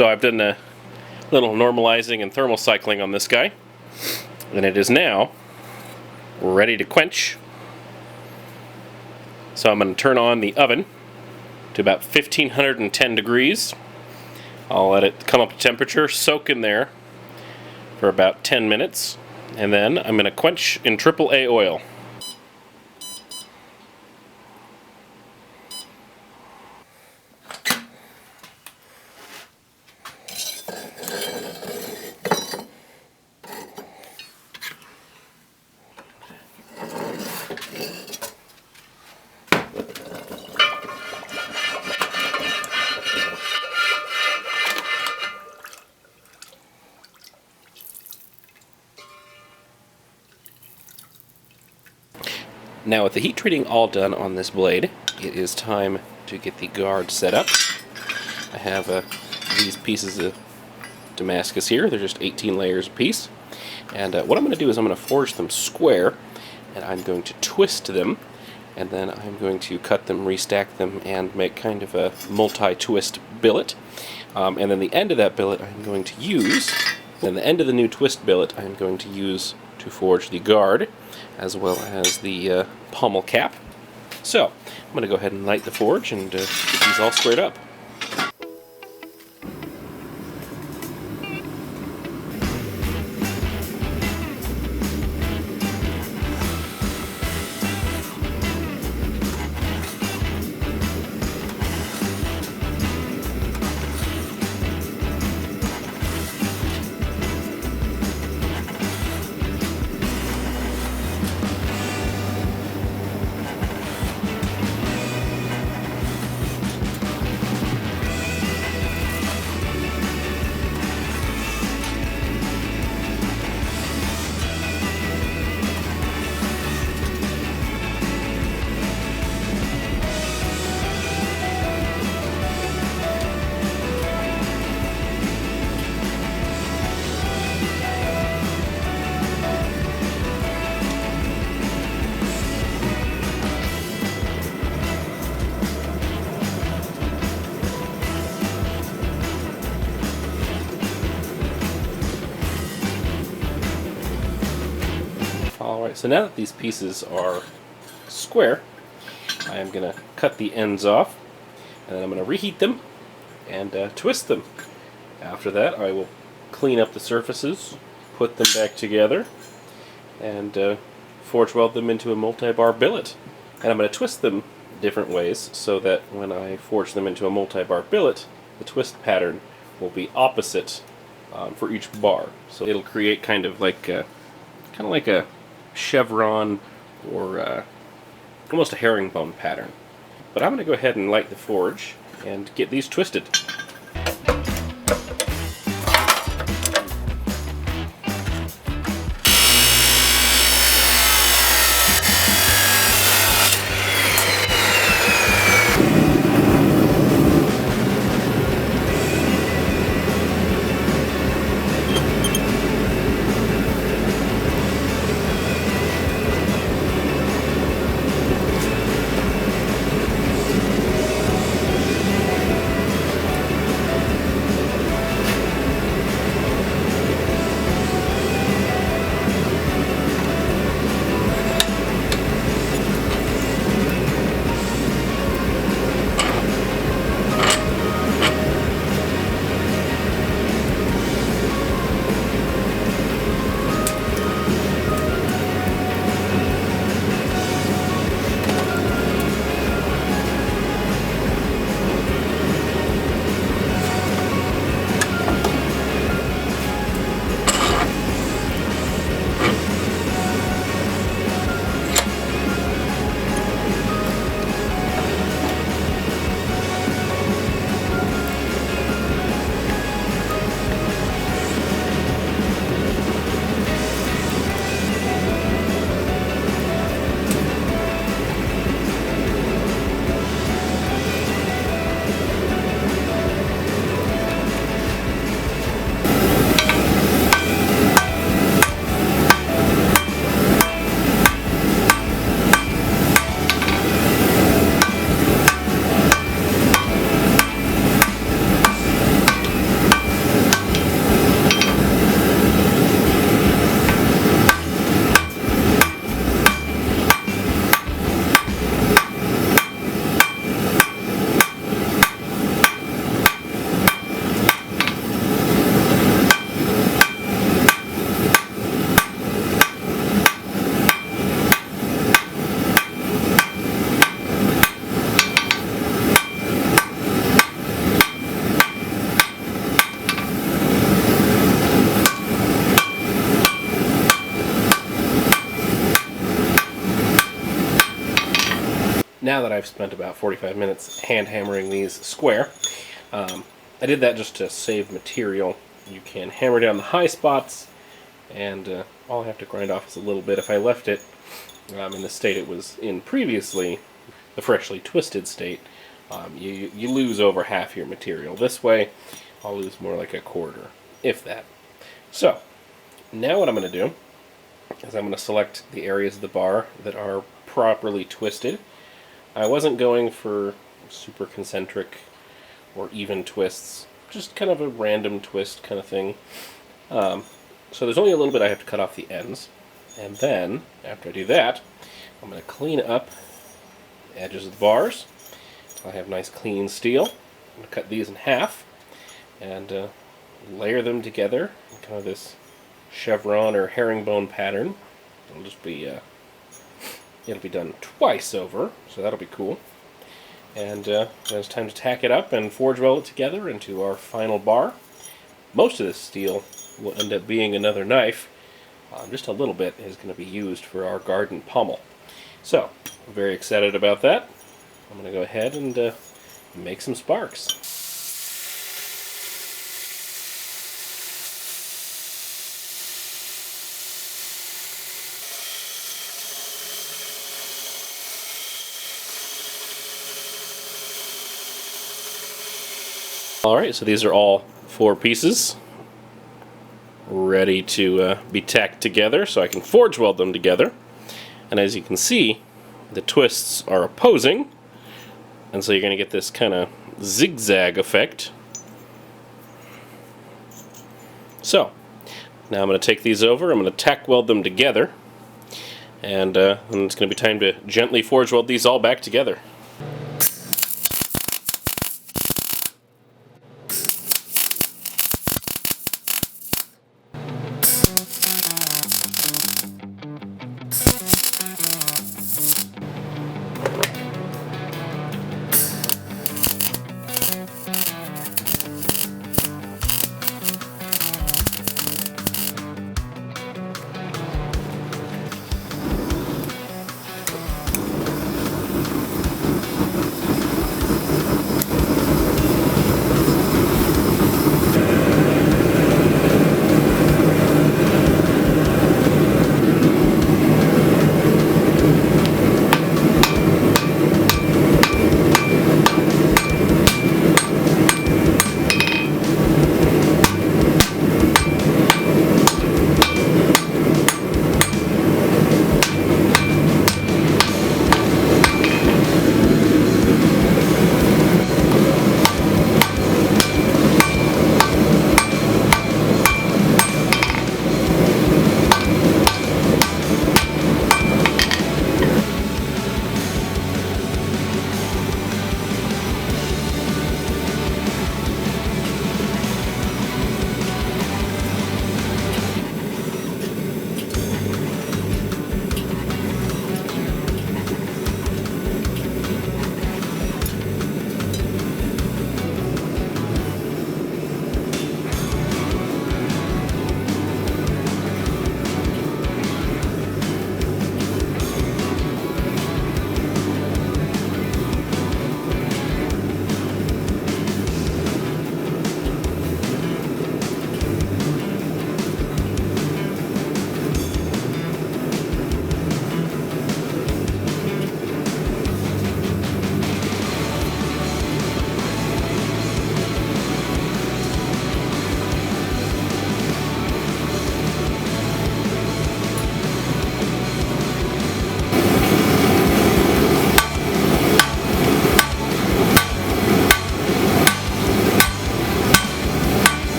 So I've done a little normalizing and thermal cycling on this guy, and it is now ready to quench. So I'm going to turn on the oven to about 1510 degrees. I'll let it come up to temperature, soak in there for about 10 minutes, and then I'm going to quench in AAA oil. Now with the heat treating all done on this blade, it is time to get the guard set up. I have these pieces of Damascus here. They're just 18 layers a piece. And what I'm going to do is I'm going to forge them square, and I'm going to twist them, and then I'm going to cut them, restack them, and make kind of a multi-twist billet. And then the end of that billet I'm going to use, and the end of the new twist billet I'm going to use to forge the guard, as well as the pommel cap. So, I'm going to go ahead and light the forge and get these all squared up. Alright, so now that these pieces are square, I am going to cut the ends off, and then I'm going to reheat them and twist them. After that, I will clean up the surfaces, put them back together, and forge weld them into a multi-bar billet. And I'm going to twist them different ways so that when I forge them into a multi-bar billet, the twist pattern will be opposite for each bar. So it'll create kind of like a chevron or almost a herringbone pattern. But I'm going to go ahead and light the forge and get these twisted. now that I've spent about 45 minutes hand hammering these square, I did that just to save material. You can hammer down the high spots, and all I have to grind off is a little bit. If I left it in the state it was in previously, the freshly twisted state, you lose over half your material. This way, I'll lose more like a quarter, if that. So, now what I'm going to do is I'm going to select the areas of the bar that are properly twisted. I wasn't going for super concentric or even twists, just kind of a random twist kind of thing. So there's only a little bit I have to cut off the ends. And then, after I do that, I'm going to clean up the edges of the bars. So I have nice clean steel. I'm going to cut these in half and layer them together in kind of this chevron or herringbone pattern. It'll just be it'll be done twice over, so that'll be cool. And then it's time to tack it up and forge weld it together into our final bar. Most of this steel will end up being another knife. Just a little bit is going to be used for our garden pommel. So, I'm very excited about that. I'm going to go ahead and make some sparks. Alright, so these are all 4 pieces ready to be tacked together so I can forge weld them together. And as you can see, the twists are opposing, and so you're going to get this kind of zigzag effect. So, now I'm going to take these over, I'm going to tack weld them together, and it's going to be time to gently forge weld these all back together.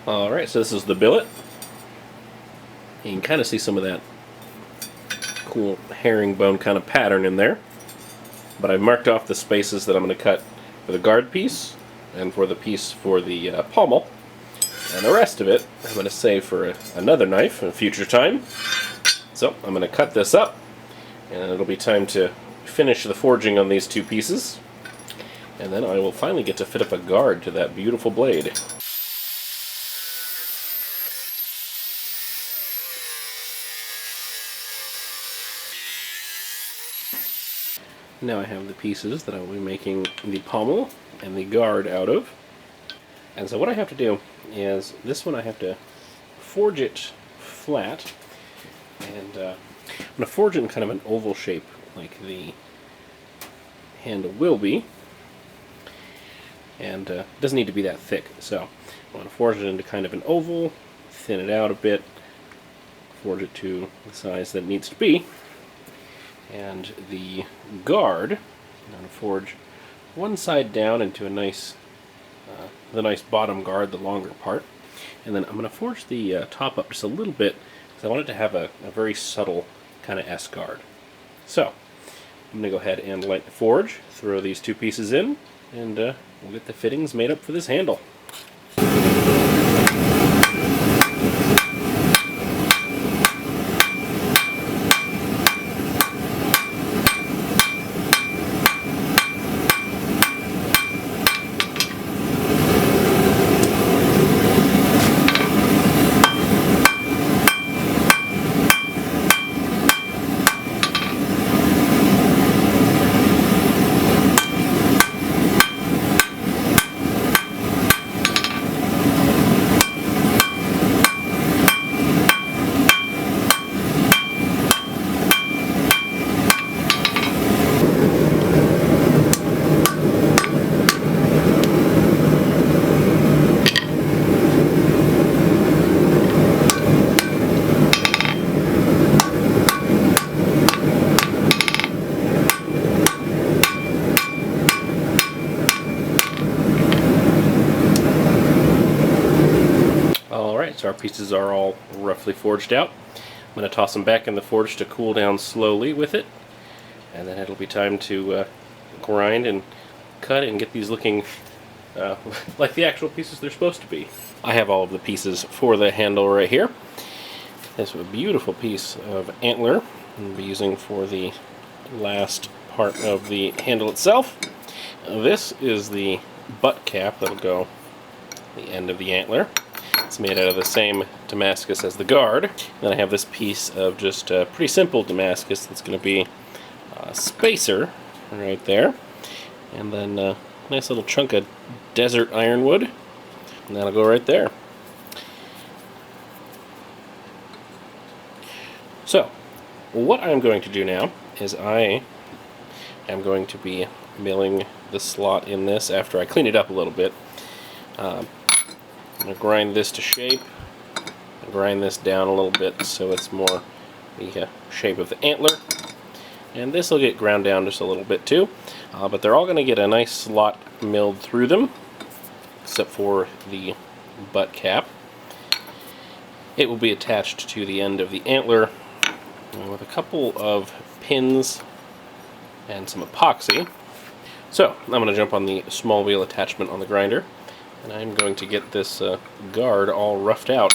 Alright, so this is the billet. You can kind of see some of that cool herringbone kind of pattern in there. But I've marked off the spaces that I'm going to cut for the guard piece and for the piece for the pommel. And the rest of it I'm going to save for another knife in a future time. So I'm going to cut this up, and it'll be time to finish the forging on these two pieces. And then I will finally get to fit up a guard to that beautiful blade. Now I have the pieces that I will be making the pommel and the guard out of. And so what I have to do is, this one I have to forge it flat, and I'm going to forge it in kind of an oval shape like the handle will be, and it doesn't need to be that thick. So I'm going to forge it into kind of an oval, thin it out a bit, forge it to the size that it needs to be. And the guard, I'm going to forge one side down into a nice, the nice bottom guard, the longer part. And then I'm going to forge the top up just a little bit, because I want it to have a very subtle kind of S guard. So I'm going to go ahead and light the forge, throw these two pieces in, and we'll get the fittings made up for this handle. So our pieces are all roughly forged out. I'm going to toss them back in the forge to cool down slowly with it, and then it'll be time to grind and cut and get these looking like the actual pieces they're supposed to be. I have all of the pieces for the handle right here. This is a beautiful piece of antler I'll be using for the last part of the handle itself. This is the butt cap that'll go at the end of the antler. It's made out of the same Damascus as the guard. Then I have this piece of just pretty simple Damascus that's going to be a spacer right there. And then a nice little chunk of desert ironwood. And that'll go right there. So, what I'm going to do now is I am going to be milling the slot in this after I clean it up a little bit. I'm going to grind this to shape, grind this down a little bit so it's more the shape of the antler, and this will get ground down just a little bit too, but they're all going to get a nice slot milled through them, except for the butt cap. It will be attached to the end of the antler with a couple of pins and some epoxy. So I'm going to jump on the small wheel attachment on the grinder, and I'm going to get this guard all roughed out.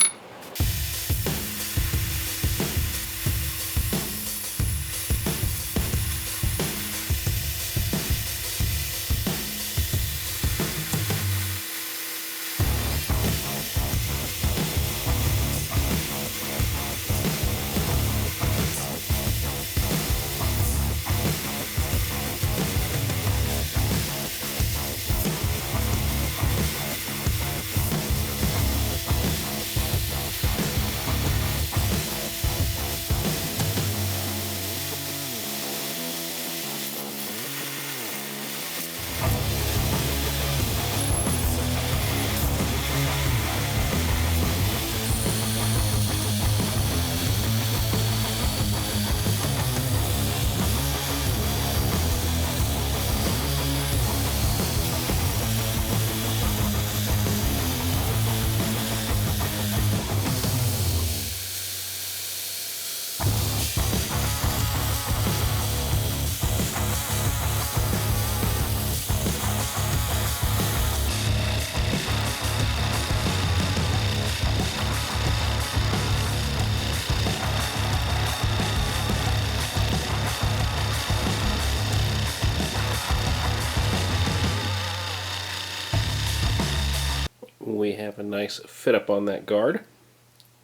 we have a nice fit up on that guard.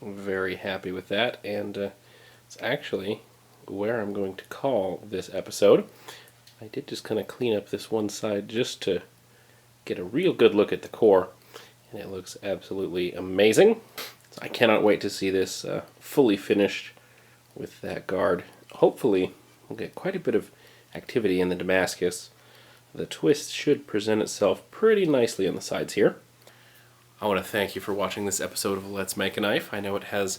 I'm very happy with that, and it's actually where I'm going to call this episode. I did just kind of clean up this one side just to get a real good look at the core, and it looks absolutely amazing. So I cannot wait to see this fully finished with that guard. Hopefully we'll get quite a bit of activity in the Damascus. The twist should present itself pretty nicely on the sides here. I want to thank you for watching this episode of Let's Make a Knife. I know it has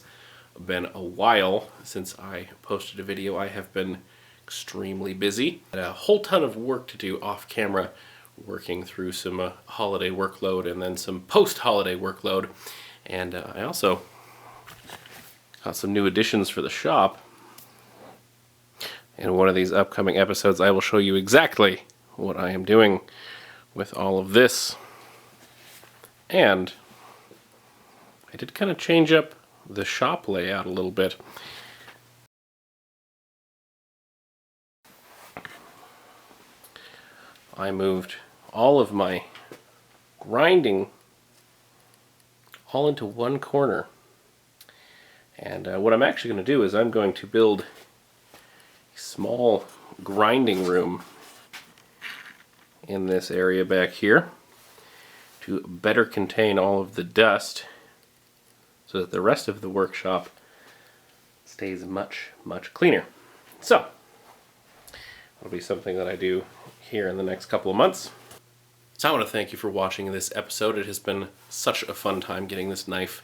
been a while since I posted a video. I have been extremely busy. I had a whole ton of work to do off camera, working through some holiday workload and then some post-holiday workload. And I also got some new additions for the shop. In one of these upcoming episodes, I will show you exactly what I am doing with all of this. And I did kind of change up the shop layout a little bit. I moved all of my grinding all into one corner. And what I'm actually going to do is I'm going to build a small grinding room in this area back here to better contain all of the dust so that the rest of the workshop stays much cleaner. So that'll be something that I do here in the next couple of months. So I want to thank you for watching this episode. It has been such a fun time getting this knife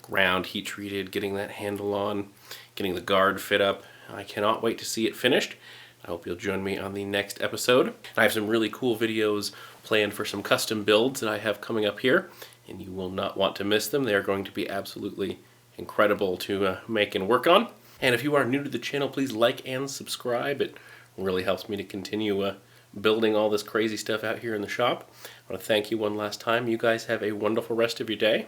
ground, heat treated, getting that handle on, getting the guard fit up. I cannot wait to see it finished. I hope you'll join me on the next episode. I have some really cool videos planned for some custom builds that I have coming up here, and you will not want to miss them. They are going to be absolutely incredible to make and work on. And if you are new to the channel, please like and subscribe. It really helps me to continue building all this crazy stuff out here in the shop. I want to thank you one last time. You guys have a wonderful rest of your day.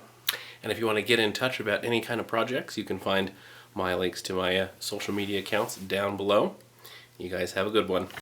And if you want to get in touch about any kind of projects, you can find my links to my social media accounts down below. You guys have a good one.